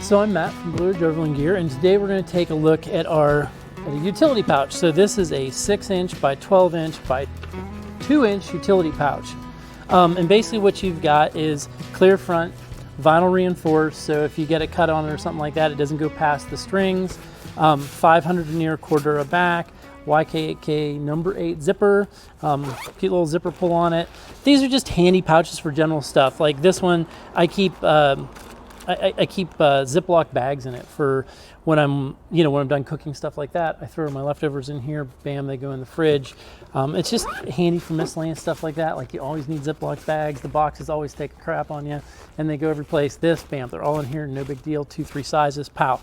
So I'm Matt from Blue Ridge Overland Gear, and today we're going to take a look at a utility pouch. So this is a 6-inch by 12-inch by 2-inch utility pouch. And basically what you've got is clear front, vinyl reinforced, so if you get a cut on it or something like that, it doesn't go past the strings. 500 veneer Cordura back, YKK number 8 zipper, cute little zipper pull on it. These are just handy pouches for general stuff. Like this one, I keep Ziploc bags in it for when I'm done cooking, stuff like that. I throw my leftovers in here, bam, they go in the fridge. It's just handy for miscellaneous stuff like that. Like you always need Ziploc bags. The boxes always take a crap on you and they go every place. This, bam, they're all in here, no big deal, 2-3 sizes, pow.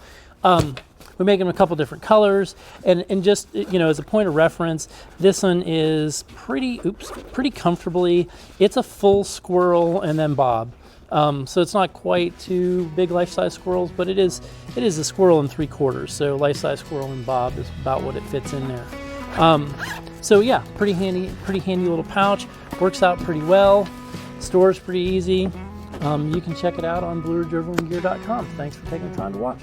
We make them a couple different colors, and just as a point of reference, this one is pretty comfortably, it's a full squirrel and then bob. So it's not quite two big life-size squirrels, but it is a squirrel and 3/4. So life-size squirrel and bob is about what it fits in there. So yeah, pretty handy little pouch. Works out pretty well. Stores pretty easy. You can check it out on BlueRidgeOverlandGear.com. Thanks for taking the time to watch.